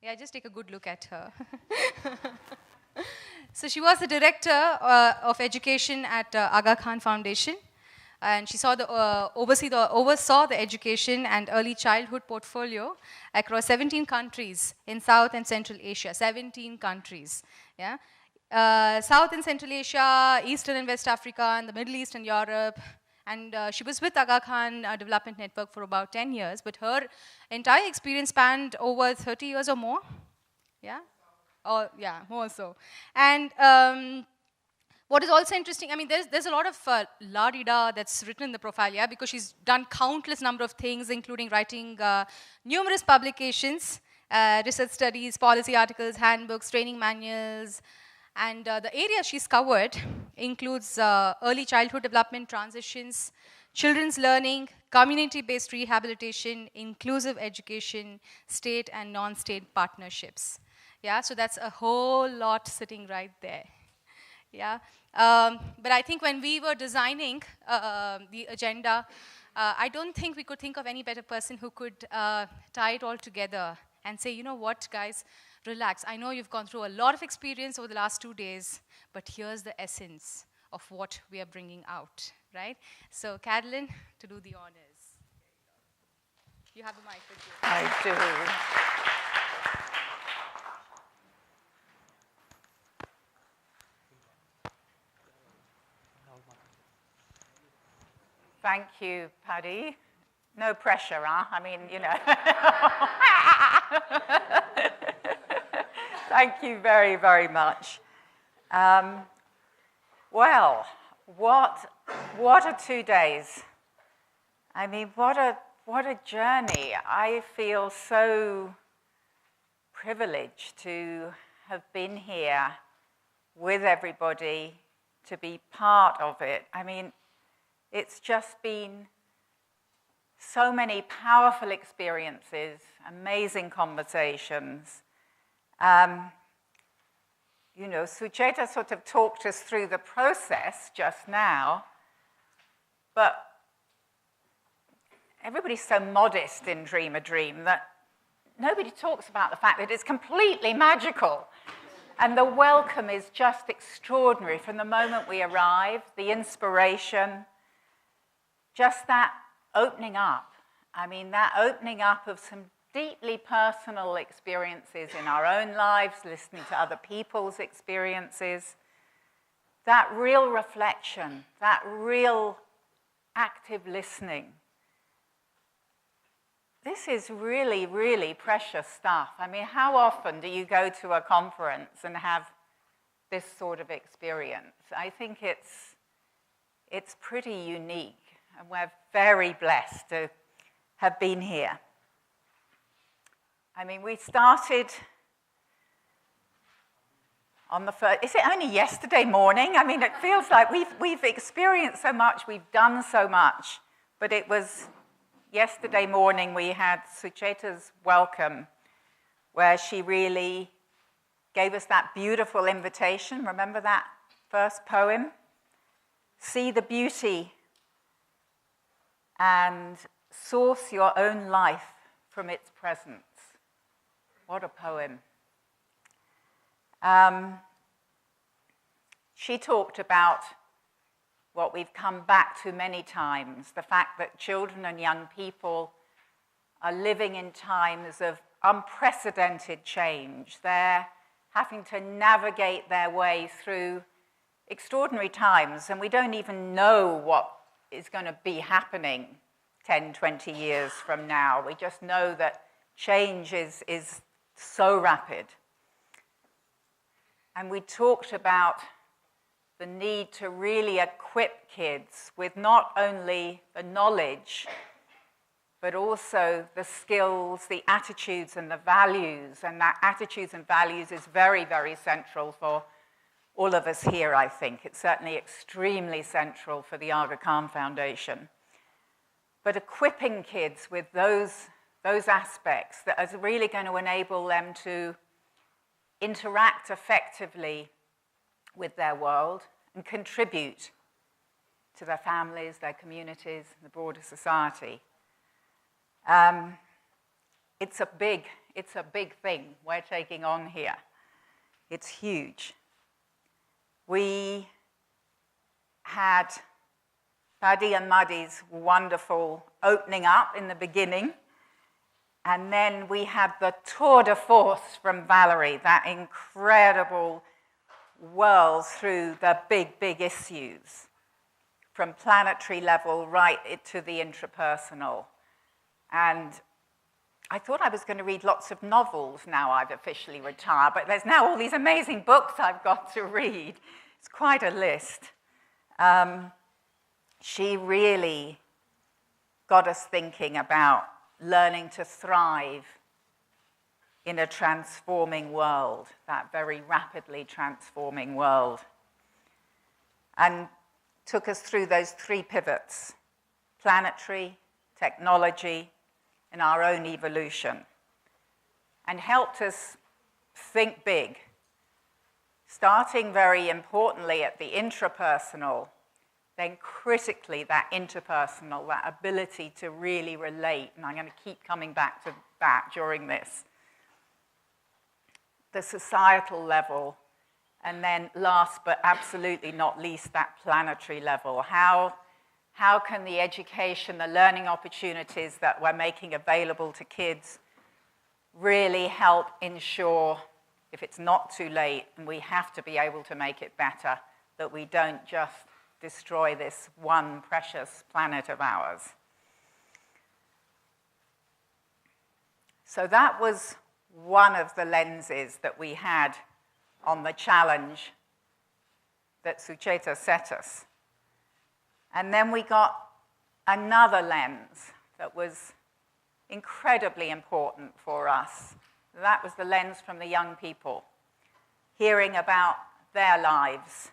Yeah, just take a good look at her. So she was the director of education at Aga Khan Foundation, and she oversaw the education and early childhood portfolio across 17 countries in South and Central Asia. 17 countries, yeah. South and Central Asia, Eastern and West Africa, and the Middle East and Europe. And she was with Aga Khan Development Network for about 10 years, but her entire experience spanned over 30 years or more. Yeah? Or, yeah, more so. And what is also interesting, I mean, there's a lot of la-di-da that's written in the profile, yeah, because she's done countless number of things, including writing numerous publications, research studies, policy articles, handbooks, training manuals, and the areas she's covered includes early childhood development transitions, children's learning, community-based rehabilitation, inclusive education, state and non-state partnerships. Yeah, so that's a whole lot sitting right there. Yeah, but I think when we were designing the agenda, I don't think we could think of any better person who could tie it all together and say, you know what, guys, relax. I know you've gone through a lot of experience over the last 2 days, but here's the essence of what we are bringing out, right? So, Carolyn, to do the honors. You have the mic with you. I do. Thank you, Paddy. No pressure, huh? I mean, you know. Thank you very, very much. Well, what are 2 days? I mean, what a journey. I feel so privileged to have been here with everybody, to be part of it. I mean, it's just been so many powerful experiences, amazing conversations. You know, Sucheta sort of talked us through the process just now, but everybody's so modest in Dream a Dream that nobody talks about the fact that it's completely magical. And the welcome is just extraordinary from the moment we arrive, the inspiration, just that opening up. I mean, that opening up of some deeply personal experiences in our own lives, listening to other people's experiences, that real reflection, that real active listening. This is really, really precious stuff. I mean, how often do you go to a conference and have this sort of experience? I think it's pretty unique. And we're very blessed to have been here. I mean, we started on the first, is it only yesterday morning? I mean, it feels like we've experienced so much, we've done so much, but it was yesterday morning we had Sucheta's welcome, where she really gave us that beautiful invitation. Remember that first poem? See the beauty and source your own life from its presence. What a poem. She talked about what we've come back to many times, the fact that children and young people are living in times of unprecedented change. They're having to navigate their way through extraordinary times, and we don't even know what is going to be happening 10, 20 years from now. We just know that change is so rapid. And we talked about the need to really equip kids with not only the knowledge, but also the skills, the attitudes, and the values. And that attitudes and values is very, very central for all of us here, I think. It's certainly extremely central for the Aga Khan Foundation. But equipping kids with those aspects that are really going to enable them to interact effectively with their world and contribute to their families, their communities, the broader society. It's a big it's a big thing we're taking on here. It's huge. We had Paddy and Muddy's wonderful opening up in the beginning. And then we had the tour de force from Valerie, that incredible whirl through the big, big issues, from planetary level right to the intrapersonal. And I thought I was going to read lots of novels now I've officially retired, but there's now all these amazing books I've got to read. It's quite a list. She really got us thinking about learning to thrive in a transforming world, that very rapidly transforming world. And took us through those 3 pivots: planetary, technology, and our own evolution. And helped us think big, starting very importantly at the intrapersonal, then critically that interpersonal, that ability to really relate, and I'm going to keep coming back to that during this, the societal level, and then last but absolutely not least, that planetary level. How can the education, the learning opportunities that we're making available to kids really help ensure, if it's not too late, and we have to be able to make it better, that we don't just destroy this one precious planet of ours. So that was one of the lenses that we had on the challenge that Sucheta set us. And then we got another lens that was incredibly important for us. That was the lens from the young people, hearing about their lives,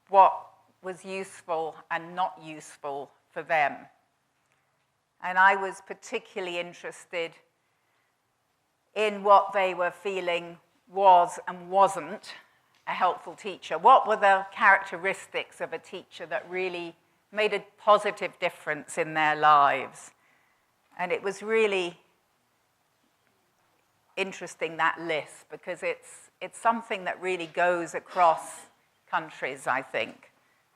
what was useful and not useful for them. And I was particularly interested in what they were feeling was and wasn't a helpful teacher. What were the characteristics of a teacher that really made a positive difference in their lives? And it was really interesting, that list, because it's something that really goes across countries, I think.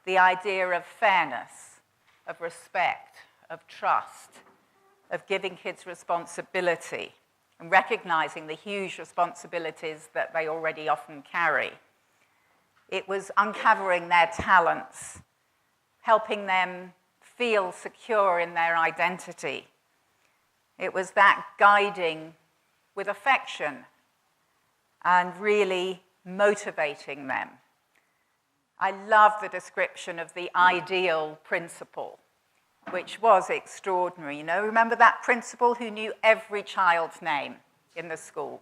The idea of fairness, of respect, of trust, of giving kids responsibility, and recognizing the huge responsibilities that they already often carry. It was uncovering their talents, helping them feel secure in their identity. It was that guiding with affection and really motivating them. I love the description of the ideal principal, which was extraordinary. You know, remember that principal who knew every child's name in the school?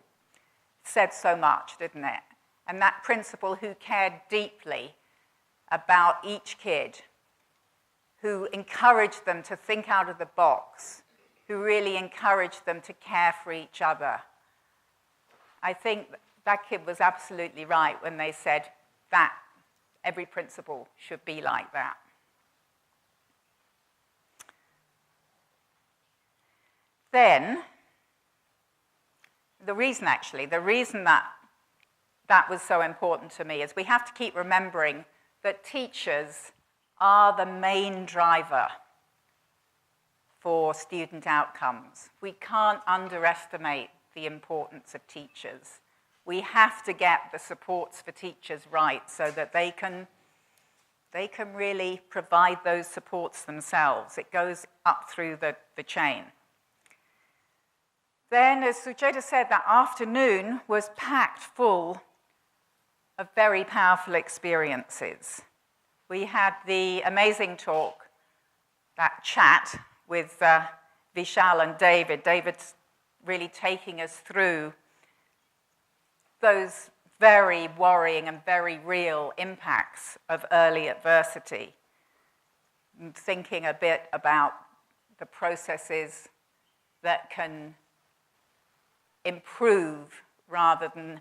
Said so much, didn't it? And that principal who cared deeply about each kid, who encouraged them to think out of the box, who really encouraged them to care for each other. I think that kid was absolutely right when they said that every principal should be like that. Then, the reason that was so important to me is we have to keep remembering that teachers are the main driver for student outcomes. We can't underestimate the importance of teachers. We have to get the supports for teachers right so that they can really provide those supports themselves. It goes up through the chain. Then, as Sucheta said, that afternoon was packed full of very powerful experiences. We had the amazing talk, that chat with Vishal and David. David's really taking us through those very worrying and very real impacts of early adversity. Thinking a bit about the processes that can improve rather than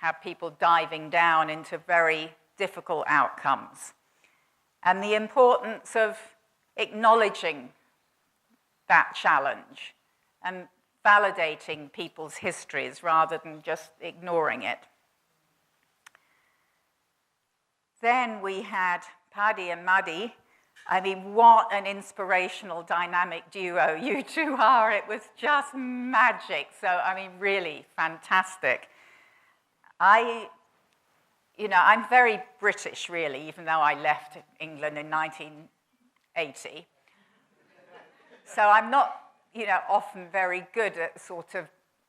have people diving down into very difficult outcomes. And the importance of acknowledging that challenge and validating people's histories rather than just ignoring it. Then we had Paddy and Muddy. I mean, what an inspirational, dynamic duo you two are. It was just magic. So, I mean, really fantastic. I'm very British, really, even though I left England in 1980. So I'm not, often very good at sort of,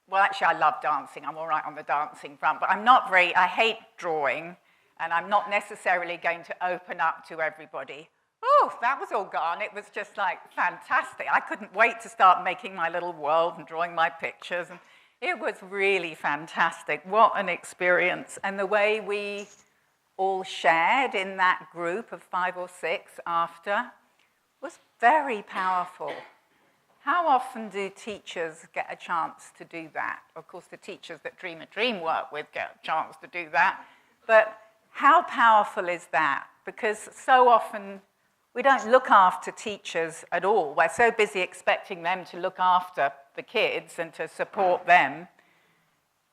well, actually, I love dancing. I'm all right on the dancing front, but I hate drawing, and I'm not necessarily going to open up to everybody. Oh, that was all gone. It was just like fantastic. I couldn't wait to start making my little world and drawing my pictures. And it was really fantastic. What an experience. And the way we all shared in that group of 5 or 6 after was very powerful. How often do teachers get a chance to do that? Of course, the teachers that Dream a Dream work with get a chance to do that. But how powerful is that? Because so often we don't look after teachers at all. We're so busy expecting them to look after the kids and to support them.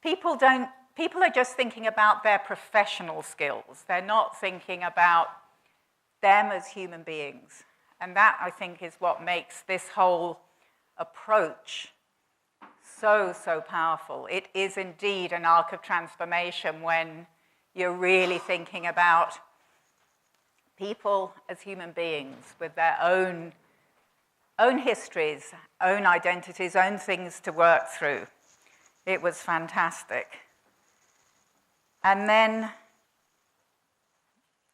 People are just thinking about their professional skills. They're not thinking about them as human beings. And that, I think, is what makes this whole approach so, so powerful. It is indeed an arc of transformation when you're really thinking about people as human beings with their own histories, own identities, own things to work through. It was fantastic. And then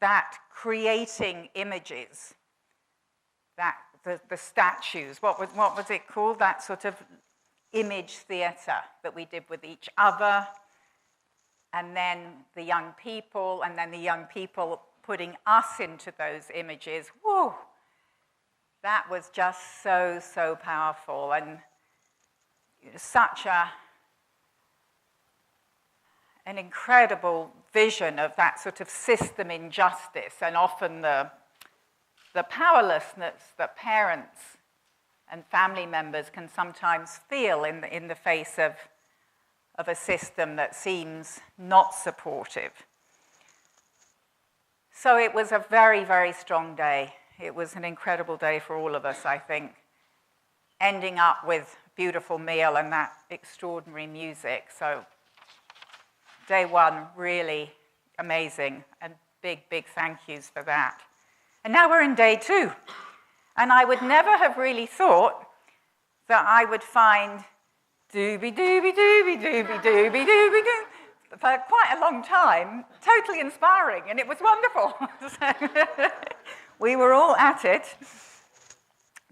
that creating images, that the statues, what was it called? That sort of image theatre that we did with each other, and then the young people, and then the young people putting us into those images. Whoa! That was just so, so powerful, and such an incredible vision of that sort of system injustice, and often the powerlessness that parents and family members can sometimes feel in the face of a system that seems not supportive. So it was a very, very strong day. It was an incredible day for all of us, I think, ending up with a beautiful meal and that extraordinary music. So day 1, really amazing, and big, big thank yous for that. And now we're in day 2. And I would never have really thought that I would find dooby-dooby-dooby-dooby-dooby-dooby-doo for quite a long time, totally inspiring, and it was wonderful. We were all at it.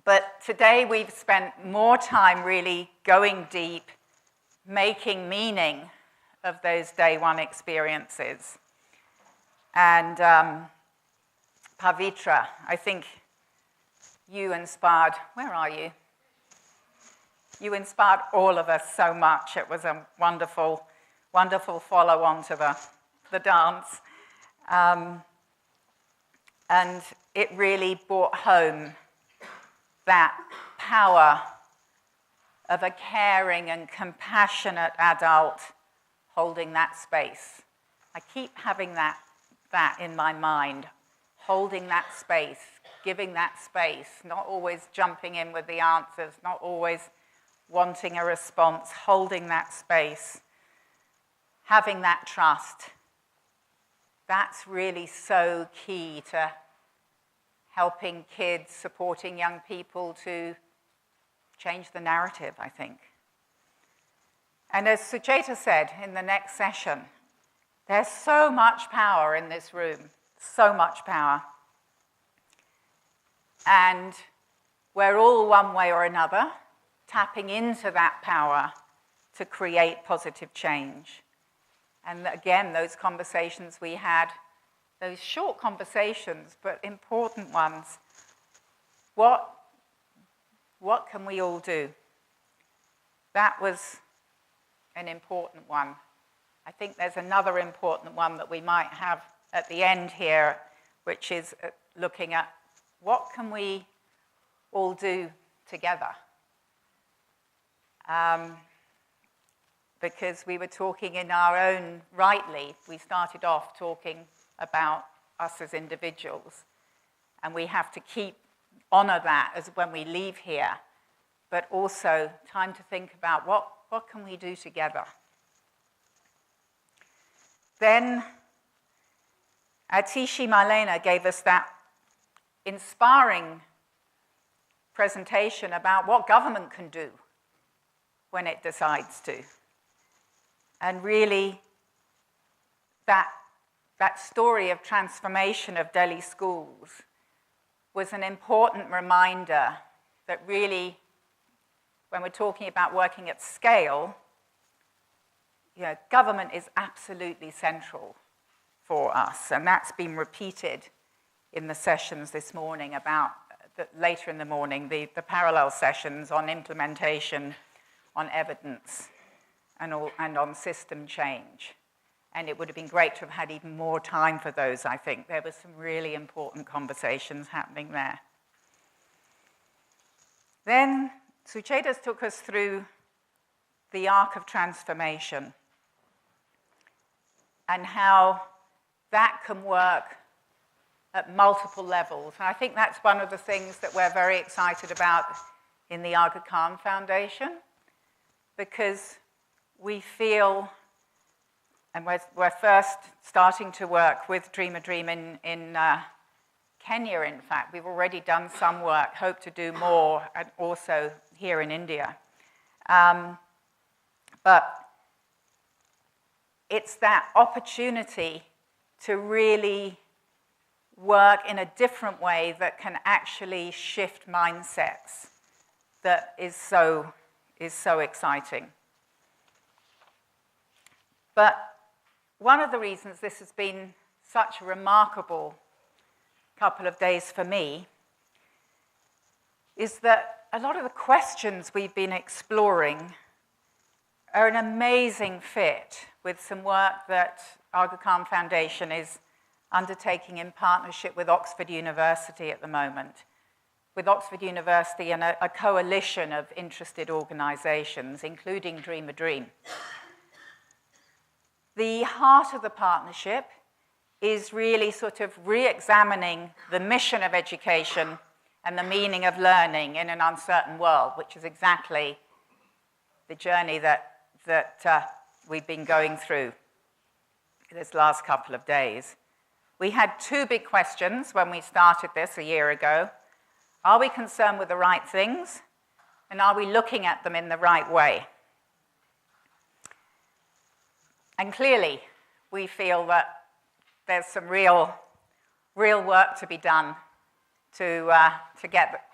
But today we've spent more time really going deep, making meaning of those day 1 experiences. And Pavitra, I think you inspired, where are you? You inspired all of us so much. It was a wonderful, wonderful follow-on to the dance. And it really brought home that power of a caring and compassionate adult holding that space. I keep having that in my mind, holding that space, giving that space, not always jumping in with the answers, not always wanting a response, holding that space, having that trust. That's really so key to helping kids, supporting young people to change the narrative, I think. And as Sucheta said in the next session, there's so much power in this room, so much power. And we're all, one way or another, tapping into that power to create positive change. And again, those conversations we had, those short conversations, but important ones. What can we all do? That was an important one. I think there's another important one that we might have at the end here, which is looking at what can we all do together? because we were talking in our own, rightly, we started off talking about us as individuals, and we have to honor that as when we leave here, but also time to think about what can we do together. Then Atishi Marlena gave us that inspiring presentation about what government can do when it decides to. And really, that story of transformation of Delhi schools was an important reminder that really, when we're talking about working at scale, government is absolutely central for us. And that's been repeated in the sessions this morning later in the morning, the parallel sessions on implementation, on evidence, and on system change. And it would have been great to have had even more time for those, I think. There were some really important conversations happening there. Then Suchetas took us through the arc of transformation and how that can work at multiple levels. And I think that's one of the things that we're very excited about in the Aga Khan Foundation, because we feel, and we're first starting to work with Dream a Dream in Kenya, in fact. We've already done some work, hope to do more, and also here in India. But it's that opportunity to really work in a different way that can actually shift mindsets that is so exciting. But one of the reasons this has been such a remarkable couple of days for me is that a lot of the questions we've been exploring are an amazing fit with some work that Aga Khan Foundation is undertaking in partnership with Oxford University at the moment, with Oxford University and a coalition of interested organizations, including Dream a Dream. The heart of the partnership is really sort of re-examining the mission of education and the meaning of learning in an uncertain world, which is exactly the journey that we've been going through this last couple of days. We had two big questions when we started this a year ago. Are we concerned with the right things? And are we looking at them in the right way? And clearly, we feel that there's some real work to be done to get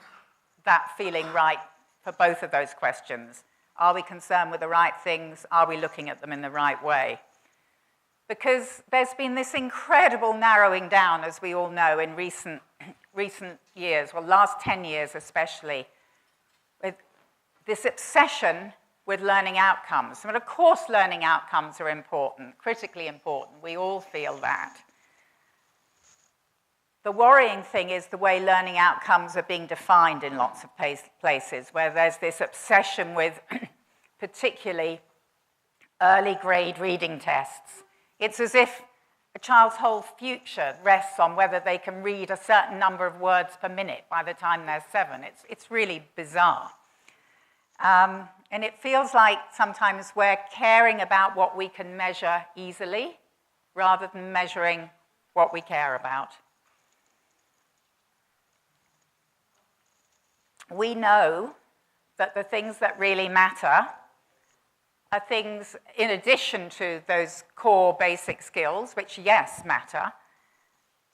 that feeling right for both of those questions. Are we concerned with the right things? Are we looking at them in the right way? Because there's been this incredible narrowing down, as we all know, in recent years, well, last 10 years especially, with this obsession with learning outcomes. And of course, learning outcomes are important, critically important. We all feel that. The worrying thing is the way learning outcomes are being defined in lots of places, where there's this obsession with particularly early grade reading tests. It's as if a child's whole future rests on whether they can read a certain number of words per minute by the time they're 7. It's really bizarre. And it feels like sometimes we're caring about what we can measure easily rather than measuring what we care about. We know that the things that really matter are things in addition to those core basic skills, which, yes, matter,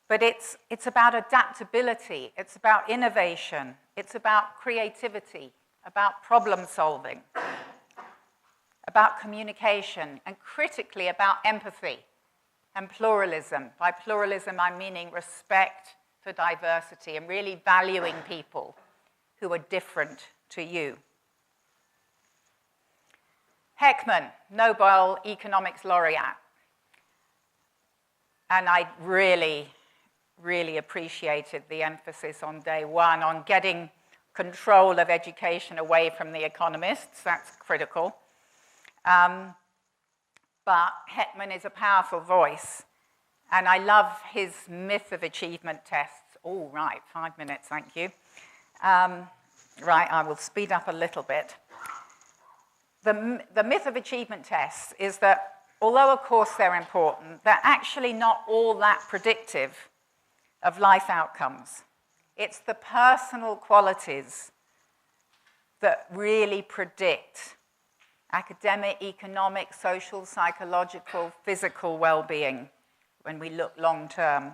but it's about adaptability, it's about innovation, it's about creativity, about problem solving, about communication, and critically about empathy and pluralism. By pluralism, I'm meaning respect for diversity and really valuing people who are different to you. Heckman, Nobel Economics Laureate. And I really, really appreciated the emphasis on day one on getting control of education away from the economists. That's critical. But Hetman is a powerful voice, and I love his myth of achievement tests. Oh, right, 5 minutes, thank you. Right, I will speed up a little bit. The myth of achievement tests is that, although of course they're important, they're actually not all that predictive of life outcomes. It's the personal qualities that really predict academic, economic, social, psychological, physical well-being when we look long-term.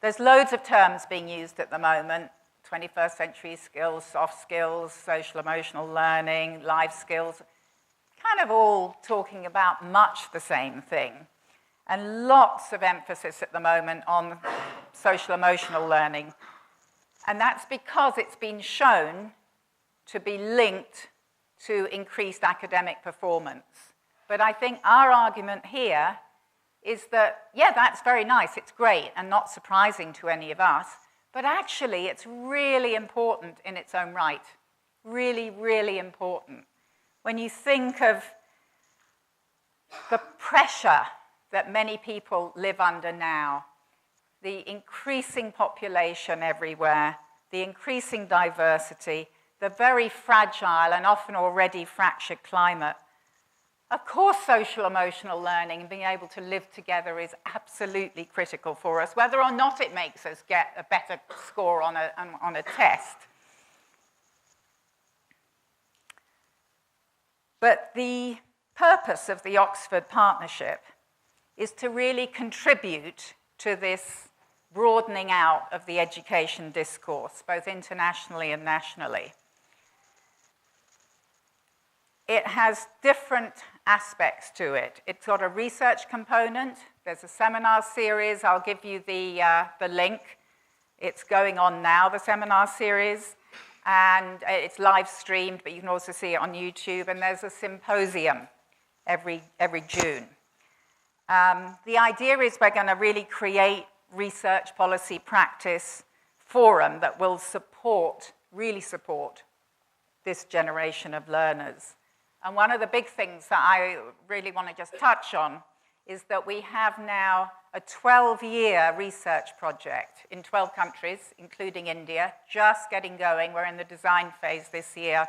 There's loads of terms being used at the moment: 21st century skills, soft skills, social-emotional learning, life skills, kind of all talking about much the same thing. And lots of emphasis at the moment on social-emotional learning. And that's because it's been shown to be linked to increased academic performance. But I think our argument here is that, yeah, that's very nice, it's great, and not surprising to any of us, but actually it's really important in its own right. Really, really important. When you think of the pressure that many people live under now, the increasing population everywhere, the increasing diversity, the very fragile and often already fractured climate, of course social-emotional learning and being able to live together is absolutely critical for us, whether or not it makes us get a better score on a test. But the purpose of the Oxford Partnership is to really contribute to this broadening out of the education discourse, both internationally and nationally. It has different aspects to it. It's got a research component. There's a seminar series. I'll give you the link. It's going on now, the seminar series. And it's live streamed, but you can also see it on YouTube. And there's a symposium every June. The idea is we're going to really create research policy practice forum that will really support this generation of learners. And one of the big things that I really want to just touch on is that we have now a 12-year research project in 12 countries, including India, just getting going. We're in the design phase this year,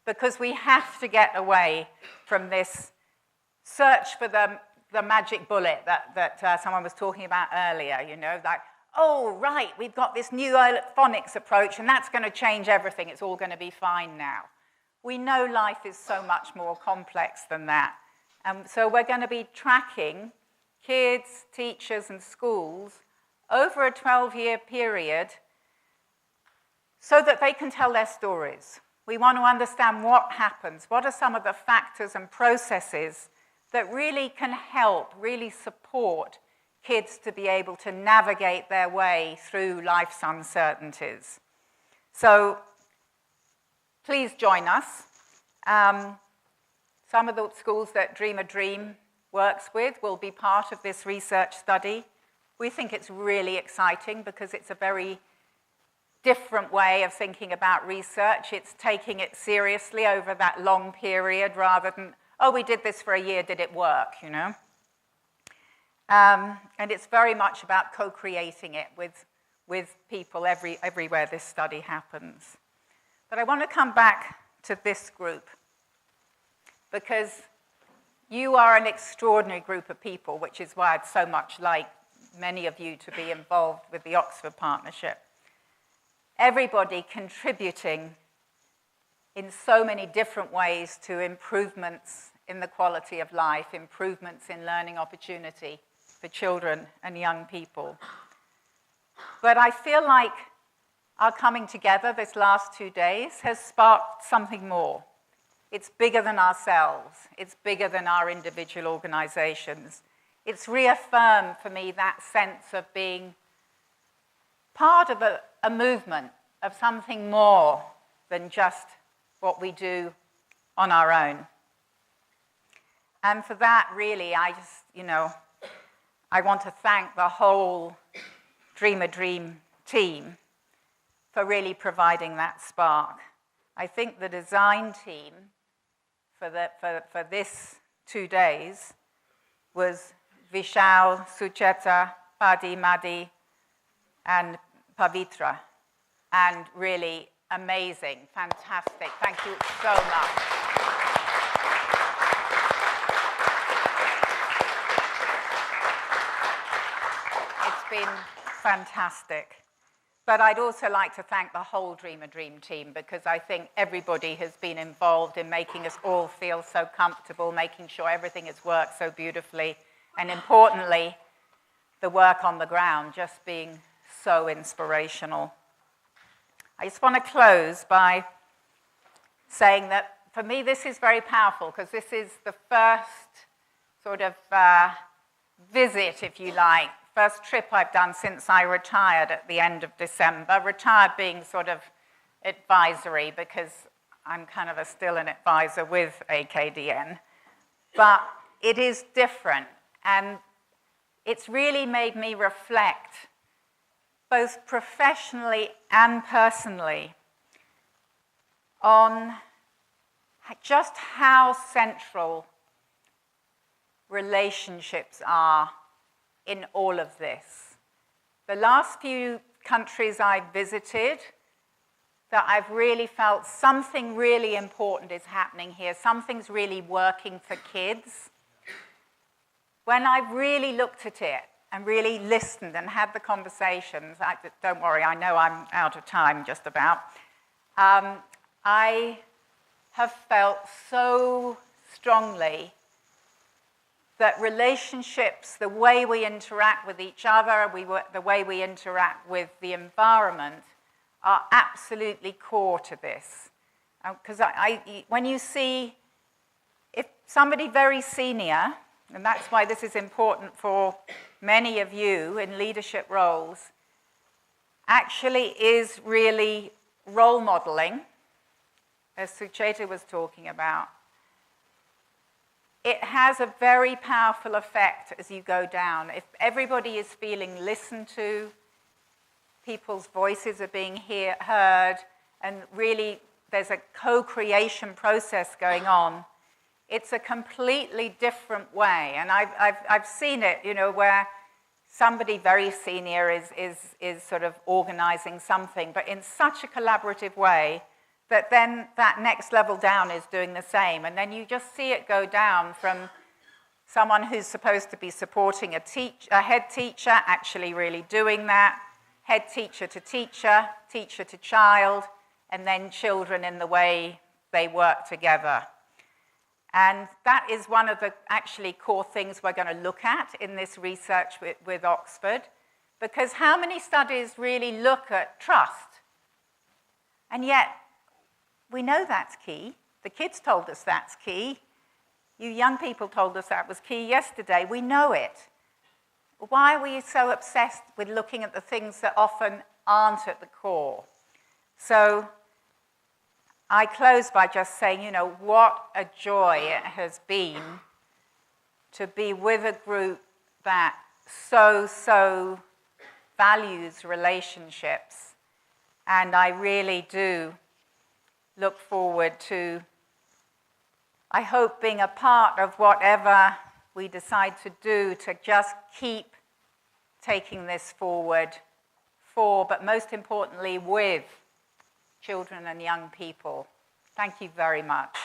because we have to get away from this search for the magic bullet that someone was talking about earlier, you know, like, oh, right, we've got this new phonics approach, and that's going to change everything. It's all going to be fine now. We know life is so much more complex than that. So we're going to be tracking kids, teachers, and schools over a 12-year period so that they can tell their stories. We want to understand what happens, what are some of the factors and processes that really can help, really support kids to be able to navigate their way through life's uncertainties. So please join us. Some of the schools that Dream a Dream works with will be part of this research study. We think it's really exciting because it's a very different way of thinking about research. It's taking it seriously over that long period rather than, oh, we did this for a year, did it work, you know? And it's very much about co-creating it with people everywhere this study happens. But I want to come back to this group because you are an extraordinary group of people, which is why I'd so much like many of you to be involved with the Oxford Partnership. Everybody contributing in so many different ways to improvements in the quality of life, improvements in learning opportunity for children and young people. But I feel like our coming together this last 2 days has sparked something more. It's bigger than ourselves. It's bigger than our individual organizations. It's reaffirmed for me that sense of being part of a movement, of something more than just what we do on our own. And for that, really, I want to thank the whole Dream a Dream team for really providing that spark. I think the design team for this 2 days was Vishal, Sucheta, Padi, Madi, and Pavitra. And really amazing, fantastic. Thank you so much. It's been fantastic. But I'd also like to thank the whole Dream a Dream team, because I think everybody has been involved in making us all feel so comfortable, making sure everything has worked so beautifully, and importantly, the work on the ground just being so inspirational. I just want to close by saying that for me this is very powerful, because this is the first sort of visit, if you like, first trip I've done since I retired at the end of December. Retired being sort of advisory, because I'm kind of still an advisor with AKDN. But it is different, and it's really made me reflect, both professionally and personally, on just how central relationships are in all of this. The last few countries I've visited, that I've really felt something really important is happening here, something's really working for kids. When I've really looked at it and really listened and had the conversations, don't worry, I know I'm out of time just about, I have felt so strongly that relationships, the way we interact with each other, the way we interact with the environment, are absolutely core to this. Because when you see, if somebody very senior, and that's why this is important for many of you in leadership roles, actually is really role modeling, as Sucheta was talking about, it has a very powerful effect as you go down. If everybody is feeling listened to, people's voices are being heard, and really there's a co-creation process going on, it's a completely different way. And I've seen it, you know, where somebody very senior is sort of organizing something, but in such a collaborative way that then that next level down is doing the same. And then you just see it go down from someone who's supposed to be supporting a head teacher actually really doing that, head teacher to teacher, teacher to child, and then children in the way they work together. And that is one of the actually core things we're going to look at in this research with Oxford, because how many studies really look at trust? And yet, we know that's key. The kids told us that's key. You young people told us that was key yesterday. We know it. Why are we so obsessed with looking at the things that often aren't at the core? So I close by just saying, you know, what a joy it has been to be with a group that so values relationships. And I really do look forward to, I hope, being a part of whatever we decide to do to just keep taking this forward for, but most importantly, with children and young people. Thank you very much.